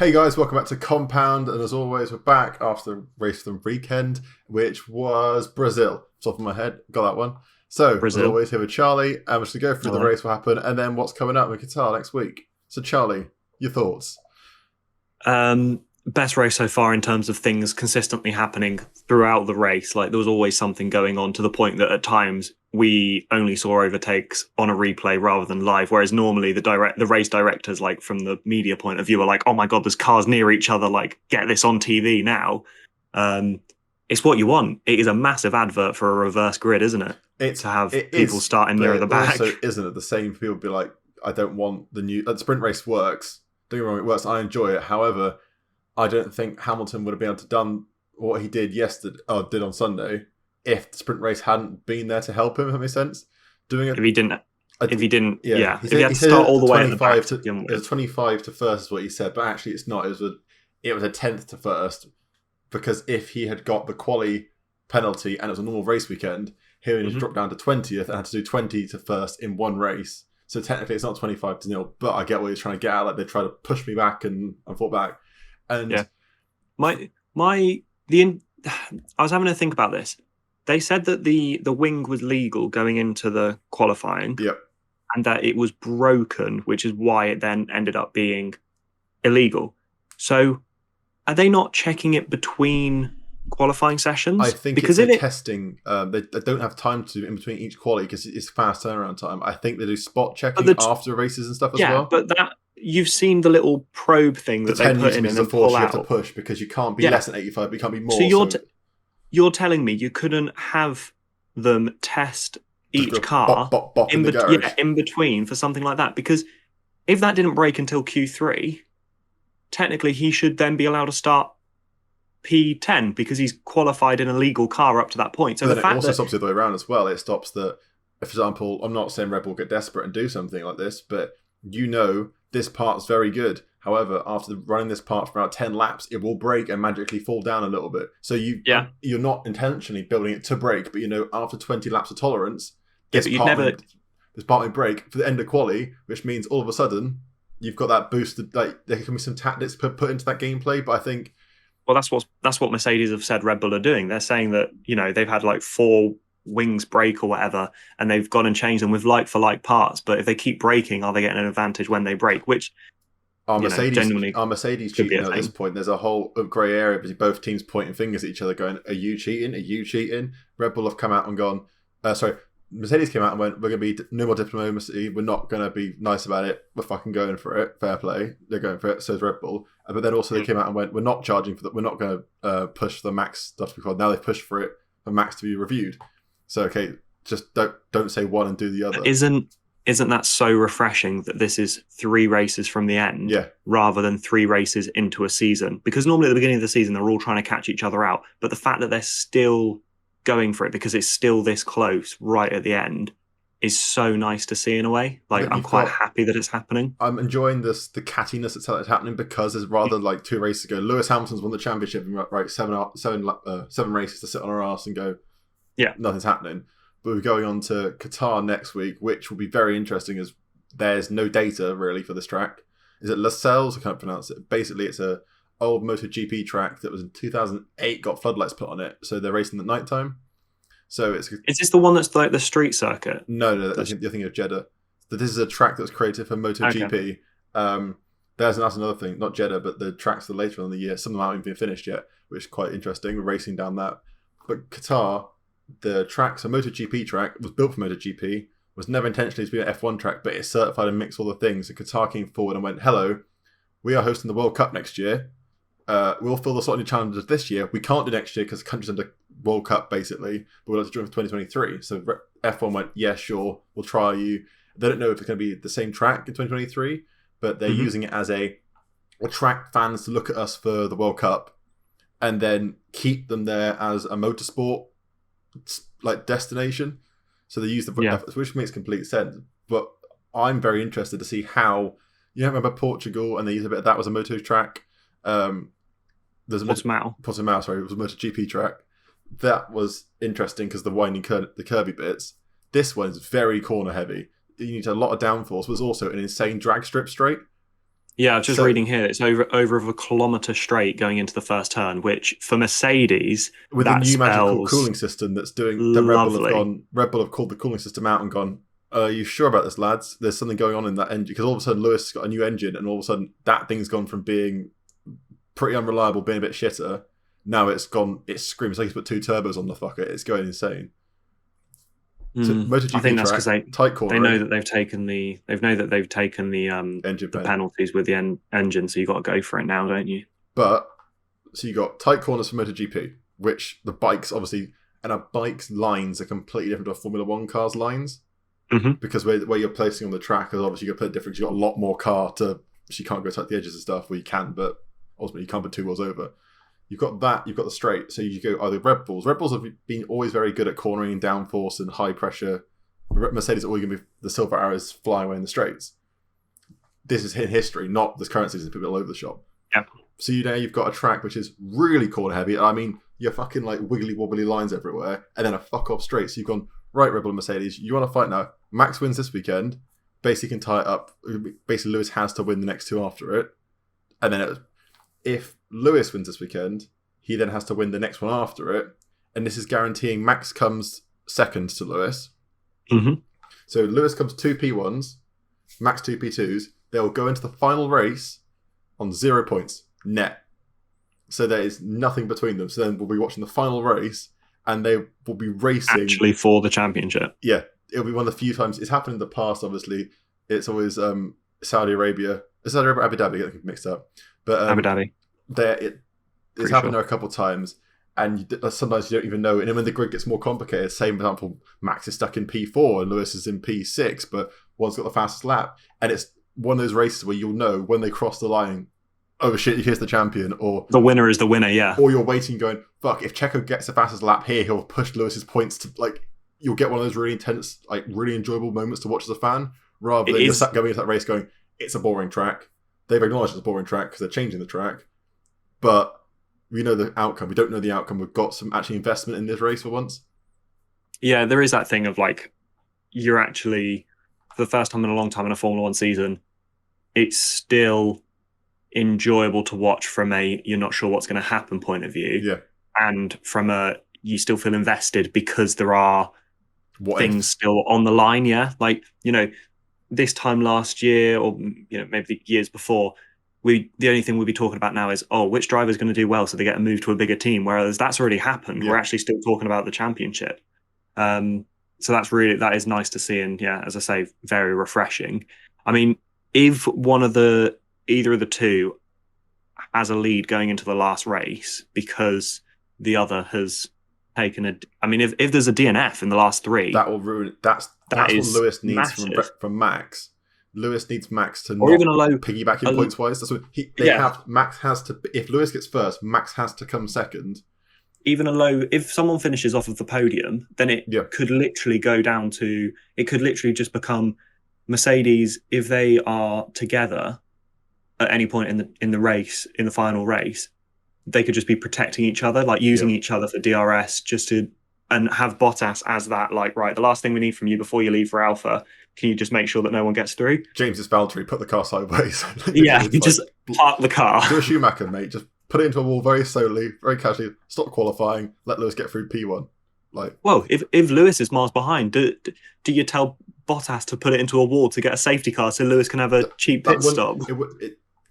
Hey guys, welcome back to Compound, and as always, we're back after the race of the weekend, which was Brazil. Top of my head, got that one. So, as Brazil. always, here with Charlie, and we're just going to go through the Hello. race, what happened, and then what's coming up in Qatar next week. So, Charlie, your thoughts? Best race so far in terms of things consistently happening throughout the race. Like there was always something going on to the point that at times we only saw overtakes on a replay rather than live. Whereas normally the race directors, like from the media point of view, are like, "Oh my god, there's cars near each other. Like get this on TV now." Um, it's what you want. It is a massive advert for a reverse grid, isn't it? It's To have it people is, starting but nearer the it back. also isn't it the same. People be like, I don't want the new. The sprint race works. Don't get me wrong, it works. I enjoy it. However, I don't think Hamilton would have been able to done what he did yesterday, or did on Sunday, if the sprint race hadn't been there to help him. If that makes sense. Doing if he didn't, a if he didn't, yeah, yeah, if he had he to said start all the way at the 25 back to to begin it was with. 25 to first is what he said, but actually it's not. It was a tenth to first because if he had got the quali penalty and it was a normal race weekend, he would have Mhm. dropped down to 20th and had to do 20 to first in one race. So technically it's not 25-0, but I get what he's trying to get at. Like they try to push me back and I fought back. And Yeah. My the in, I was having to think about this. They said that the wing was legal going into the qualifying yep, and that it was broken, which is why it then ended up being illegal. So are they not checking it between qualifying I sessions? think it's Because a if it testing. They don't have time to do in between each quali because it's fast turnaround time. I think they do spot but checking the after races and stuff as yeah, well. but that you've seen the little probe thing The that they 10 put Newton in and meters of then force pull you have to out. push because you can't be Yeah. less than 85, but you can't be So more. So you're telling me you couldn't have them test just each go bop, car bop, bop in the garage. in between for something like that? Because if that didn't break until Q3, technically he should then be allowed to start P10 because he's qualified in a legal car up to that point. So But the then it fact also that stops the other way around as well. It stops the, for example, I'm not saying Red Bull get desperate and do something like this, but this part's very good. However, after running this part for about 10 laps, it will break and magically fall down a little bit. So yeah, you're not intentionally building it to break, but after 20 laps of tolerance, yeah, this but you'd part never. may, this part may break for the end of quali, which means all of a sudden you've got that boosted. Like there can be some tactics put into that gameplay, but I think Well, that's what Mercedes have said Red Bull are doing. They're saying that they've had like four wings break or whatever, and they've gone and changed them with like for like parts. But if they keep breaking, are they getting an advantage when they break? Which Are Mercedes genuinely are Mercedes could be cheating a at this thing. point? There's a whole grey area because both teams pointing fingers at each other, going, "Are you cheating? Are you cheating?" Red Bull have come out and gone. Sorry, Mercedes came out and went, "We're going to be no more diplomacy. We're not going to be nice about it. We're fucking going for it. Fair play. They're going for it. So is Red Bull." But then also they came out and went, "We're not charging for that. We're not going to push for the max stuff to be called." Now they've pushed for it for max to be reviewed. So okay, just don't say one and do the other. Isn't that so refreshing that this is three races from the end Yeah, rather than three races into a season? Because normally at the beginning of the season they're all trying to catch each other out, but the fact that they're still going for it because it's still this close right at the end is so nice to see in a way. Like but I'm you've quite got happy that it's happening. I'm enjoying the cattiness that's happening because it's rather like 2 races ago. Lewis Hamilton's won the championship and right seven races to sit on our ass and go Yeah. nothing's happening. But we're going on to Qatar next week, which will be very interesting as there's no data really for this track. Is it Lascelles? I can't pronounce it. Basically, it's a old MotoGP track that was in 2008, got floodlights put on it, so they're racing at night time. So it's Is this the one that's like the street circuit? no, I think you're thinking of Jeddah. So this is a track that was created for Okay. MotoGP. That's another thing, not Jeddah, but the tracks for later on in the year. Some of them haven't been finished yet, which is quite interesting. We're racing down that. But Qatar, the track's a MotoGP track, was built for MotoGP, was never intentionally to be an F1 track, but it's certified and mixed all the things. So Qatar came forward and went, "Hello, we are hosting the World Cup next year. We'll fill the slot challenges this year. We can't do next year because the country's under World Cup, basically, but we'll have to join for 2023. So F1 went, yeah, sure, we'll try you. They don't know if it's going to be the same track in 2023, but they're using it as a attract fans to look at us for the World Cup and then keep them there as a motorsport like destination. So they use which makes complete sense. But I'm very interested to see how, remember Portugal and they used a bit of that was a moto track. There's a Portimao. sorry, it was a MotoGP track. That was interesting because the winding, the curvy bits. This one is very corner heavy. You need a lot of downforce, but it's also an insane drag strip straight. Yeah, I was just So reading here. It's over of a kilometre straight going into the first turn, which for Mercedes with a that new magical spells cooling system that's doing that, lovely. Red Bull have called the cooling system out and gone, are you sure about this, lads? There's something going on in that engine, because all of a sudden Lewis has got a new engine, and all of a sudden that thing's gone from being pretty unreliable, being a bit shitter. Now it's gone. It screams like he's put 2 turbos on the fucker. It's going insane. So I think MotoGP that's because track, tight they know cornering, that they've taken engine the pen. penalties with the engine, so you got to go for it now, don't you? But so you got tight corners for MotoGP, which the bikes obviously, and a bike's lines are completely different to a Formula One car's lines, because where you're placing on the track is obviously you're going to put different. You've got a lot more car to, so you can't go touch the edges and stuff. Well, you can, but ultimately you can't put 2 wheels over. You've got that. You've got the straight. So you go either Red Bulls. Red Bulls have been always very good at cornering and downforce and high pressure. Mercedes are always going to be the silver arrows flying away in the straights. This is in history, not this current season. People all over the shop. Yep. So you've got a track which is really corner heavy. I mean, you're fucking like wiggly wobbly lines everywhere, and then a fuck off straight. So you've gone right, Red Bull and Mercedes. You want to fight now? Max wins this weekend. Basically, can tie it up. Basically, Lewis has to win the next 2 after it, and then if Lewis wins this weekend, he then has to win the next one after it, and this is guaranteeing Max comes second to Lewis. So Lewis comes 2 P1s, Max 2 P2s. They'll go into the final race on 0 points net. So there is nothing between them. So then we'll be watching the final race, and they will be racing actually for the championship. Yeah, it'll be one of the few times it's happened in the past. Obviously, it's always Saudi Arabia, Abu Dhabi, get mixed up, but Abu Dhabi. It's happened there a couple of times, and sometimes you don't even know. And then when the grid gets more complicated, say for example, Max is stuck in P4 and Lewis is in P6, but one's got the fastest lap, and it's one of those races where you'll know when they cross the line, oh shit, here's the champion, or the winner is the winner, yeah. Or you're waiting going, fuck, if Checo gets the fastest lap here, he'll push Lewis's points to, like, you'll get one of those really intense, like, really enjoyable moments to watch as a fan, rather than just going into that race going, it's a boring track. They've acknowledged it's a boring track because they're changing the track, but we know the outcome. We don't know the outcome. We've got some actually investment in this race for once. Yeah, there is that thing of like, you're actually, for the first time in a long time in a Formula One season, it's still enjoyable to watch from a you're not sure what's going to happen point of view. Yeah. And from a you still feel invested because there are things if? Still on the line. Yeah. Like, this time last year, or maybe the years before, the only thing we'll be talking about now is, which driver is going to do well so they get a move to a bigger team, whereas that's already happened. We're actually still talking about the championship. So that is nice to see, and yeah, as I say, very refreshing. I mean, if either of the two has a lead going into the last race because the other has taken if there's a DNF in the last 3, that will ruin it. That's what Lewis needs from Max. Lewis needs Max to not piggyback in points wise. That's what Max has to. If Lewis gets first, Max has to come second. Even if someone finishes off of the podium, then it could literally go down to, it could literally just become Mercedes, if they are together at any point in the race, in the final race, they could just be protecting each other, like using each other for DRS, and have Bottas as that, like, right, the last thing we need from you before you leave for Alpha, can you just make sure that no one gets through? James's Valtteri, put the car sideways. Just park the car. Do a Schumacher, mate. Just put it into a wall very slowly, very casually, stop qualifying, let Lewis get through P1. Well, if Lewis is miles behind, do you tell Bottas to put it into a wall to get a safety car so Lewis can have a cheap pit stop?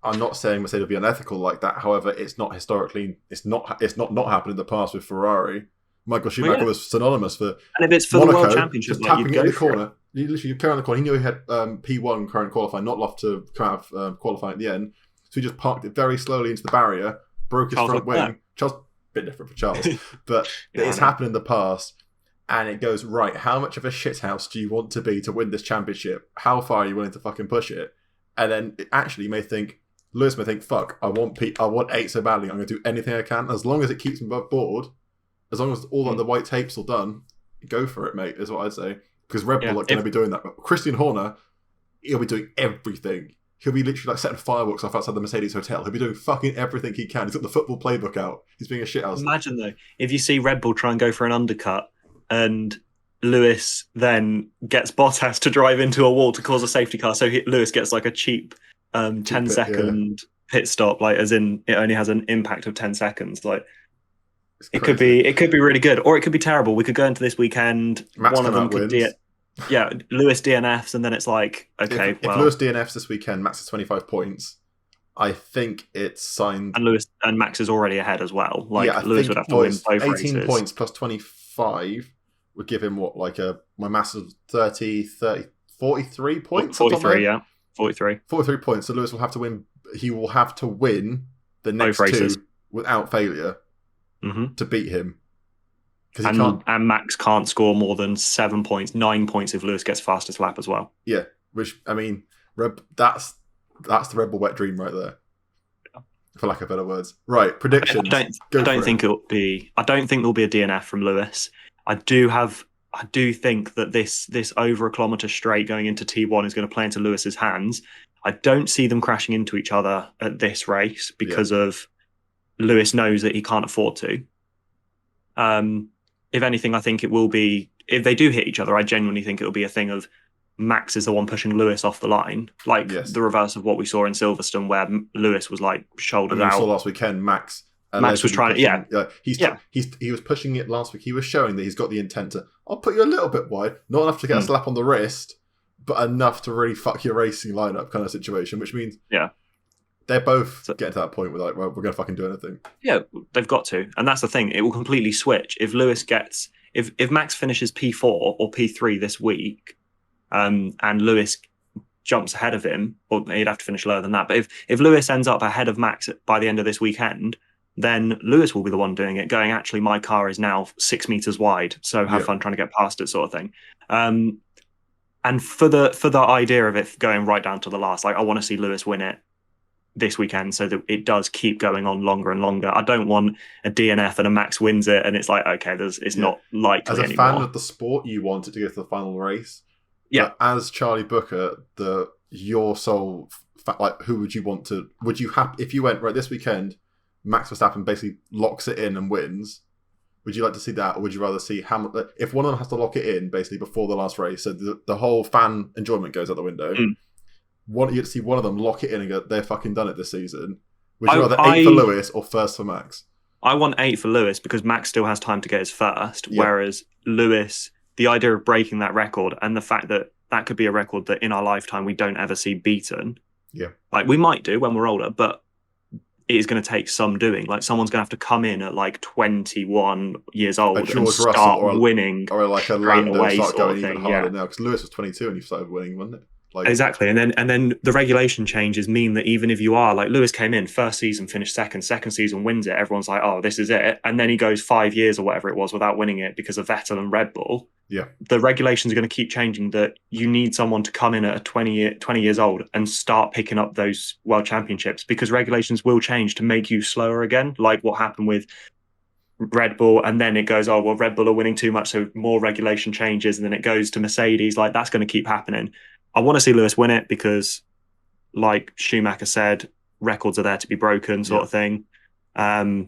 I'm not saying Mercedes will be unethical like that. However, it's not historically, it's not happened in the past with Ferrari. Michael Schumacher was synonymous for, and if it's for Monaco, the World Championship, just tapping it in the corner. You carry on the corner. He knew he had P1 current qualifying, not left to come out of qualifying at the end. So he just parked it very slowly into the barrier, broke his front wing. Charles, a bit different for Charles, but it's happened in the past. And it goes, right, how much of a shithouse do you want to be to win this championship? How far are you willing to fucking push it? And then Lewis may think, fuck, I want 8 so badly, I'm going to do anything I can. As long as it keeps me above board, as long as all the white tape's all done, go for it, mate, is what I'd say. Because Red Bull are going to be doing that. But Christian Horner, he'll be doing everything. He'll be literally like setting fireworks off outside the Mercedes hotel. He'll be doing fucking everything he can. He's got the football playbook out. He's being a shithouse. Imagine, though, if you see Red Bull try and go for an undercut, and Lewis then gets Bottas to drive into a wall to cause a safety car, so Lewis gets like a cheap 10 pit, yeah. second pit stop, like as in it only has an impact of 10 seconds. Like It's it could crazy. be really good, or it could be terrible. We could go into this weekend. Max One of come them out could wins. yeah, Lewis DNFs, and then it's like, okay, If well, Lewis DNFs this weekend, Max is 25 points. I think it's signed. and Lewis and Max is already ahead as well. Yeah, Like I Lewis think would have to well, win it's both 18 races. points plus 25 would give him what, like my mass of 30, 43 points. 43, yeah, 43. 43 points. So Lewis will have to win. He will have to win the Both next races. two without failure to beat him. Because he can't. And Max can't score more than 7 points, 9 points if Lewis gets fastest lap as well. Yeah, which I mean, that's the Red Bull wet dream right there. For lack of better words. Right, predictions. I don't think there'll be a DNF from Lewis. I do think that this over a kilometre straight going into T1 is going to play into Lewis's hands. I don't see them crashing into each other at this race because of Lewis knows that he can't afford to. If anything, I think it will be, if they do hit each other, I genuinely think it will be a thing of Max is the one pushing Lewis off the line, like the reverse of what we saw in Silverstone, where Lewis was like shouldered out. We saw last weekend, Max was trying to, he was pushing it last week. He was showing that he's got the intent to, I'll put you a little bit wide, not enough to get a slap on the wrist, but enough to really fuck your racing lineup kind of situation, which means they're both getting to that point where like, well, we're going to fucking do anything. Yeah, they've got to. And that's the thing. It will completely switch. If Lewis gets... If Max finishes P4 or P3 this week, and Lewis jumps ahead of him, or he'd have to finish lower than that. But if Lewis ends up ahead of Max by the end of this weekend, then Lewis will be the one doing it, going, actually, my car is now 6 meters wide, so have fun trying to get past it, sort of thing. And for the idea of it going right down to the last, like I want to see Lewis win it this weekend so that it does keep going on longer and longer. I don't want a DNF and a Max wins it and it's like, okay, it's not likely anymore. As a fan of the sport, you want it to go to the final race. Yeah. But as Charlie Booker, your sole, like, who would you want to? Would you have if you went right this weekend? Max Verstappen basically locks it in and wins. Would you like to see that, or would you rather see Hamilton? If one of them has to lock it in basically before the last race, so the whole fan enjoyment goes out the window. Want you to see one of them lock it in and go, they're fucking done it this season. Would you rather 8 for Lewis or first for Max? I want 8 for Lewis because Max still has time to get his first, whereas Lewis, the idea of breaking that record and the fact that that could be a record that in our lifetime we don't ever see beaten. Yeah. Like we might do when we're older, but it is going to take some doing. Like someone's going to have to come in at like 21 years old and start winning. Or like a Lando start going even harder now. Because Lewis was 22 and he started winning, wasn't it? Like, exactly, and then the regulation changes mean that even if you are like Lewis came in first season, finished second season wins it, everyone's like, oh, this is it, and then he goes 5 years or whatever it was without winning it because of Vettel and Red Bull. Yeah, the regulations are going to keep changing. That you need someone to come in at 20 years old and start picking up those world championships because regulations will change to make you slower again, like what happened with Red Bull, and then it goes, oh well, Red Bull are winning too much, so more regulation changes, and then it goes to Mercedes. Like that's going to keep happening. I want to see Lewis win it because, like Schumacher said, records are there to be broken, sort of thing. After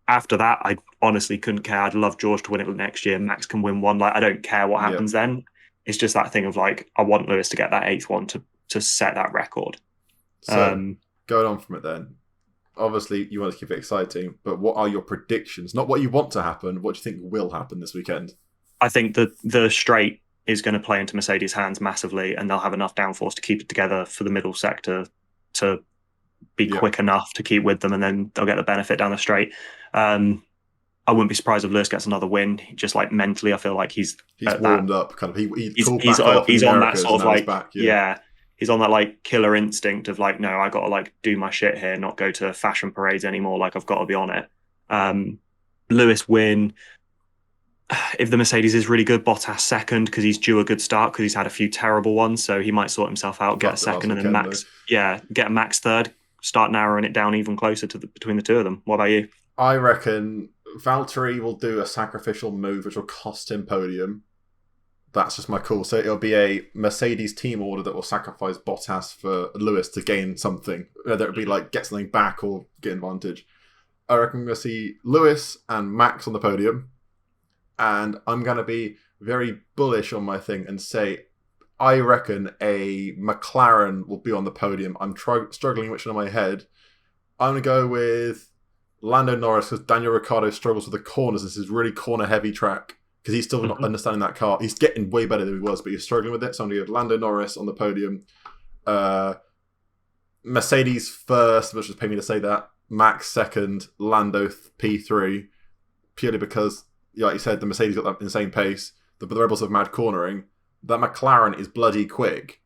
that, I honestly couldn't care. I'd love George to win it next year. Max can win one. Like I don't care what happens then. It's just that thing of like, I want Lewis to get that 8th one to set that record. So going on from it then, obviously you want to keep it exciting, but what are your predictions? Not what you want to happen, what do you think will happen this weekend? I think that the straight is going to play into Mercedes' hands massively, and they'll have enough downforce to keep it together for the middle sector to be quick enough to keep with them, and then they'll get the benefit down the straight. I wouldn't be surprised if Lewis gets another win. Just like mentally, I feel like he's warmed up. Kind of, he's on that sort of like he's on that like killer instinct of like, no, I got to like do my shit here, not go to fashion parades anymore. Like I've got to be on it. Lewis win. If the Mercedes is really good, Bottas second because he's due a good start because he's had a few terrible ones, so he might sort himself out, get a second, and then Max, get Max third, start narrowing it down even closer to between the two of them. What about you? I reckon Valtteri will do a sacrificial move which will cost him podium. That's just my call. So it'll be a Mercedes team order that will sacrifice Bottas for Lewis to gain something, whether it be like get something back or get advantage. I reckon we're going to see Lewis and Max on the podium. And I'm going to be very bullish on my thing and say I reckon a McLaren will be on the podium. I'm struggling which one in my head. I'm going to go with Lando Norris because Daniel Ricciardo struggles with the corners. This is really corner-heavy track because he's still not understanding that car. He's getting way better than he was, but he's struggling with it. So I'm going to go Lando Norris on the podium. Mercedes first, which is pay me to say that. Max second. Lando P3. Purely because, like you said, the Mercedes got that insane pace. The Red Bulls have mad cornering. That McLaren is bloody quick.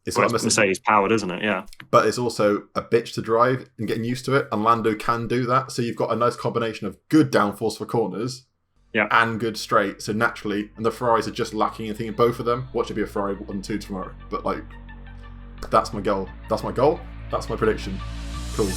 It's Mercedes powered, isn't it? Yeah. But it's also a bitch to drive and getting used to it. And Lando can do that. So you've got a nice combination of good downforce for corners and good straight. So naturally, and the Ferraris are just lacking anything in both of them. Watch it be a Ferrari 1-2 tomorrow. But like, that's my goal. That's my goal. That's my prediction. Cool.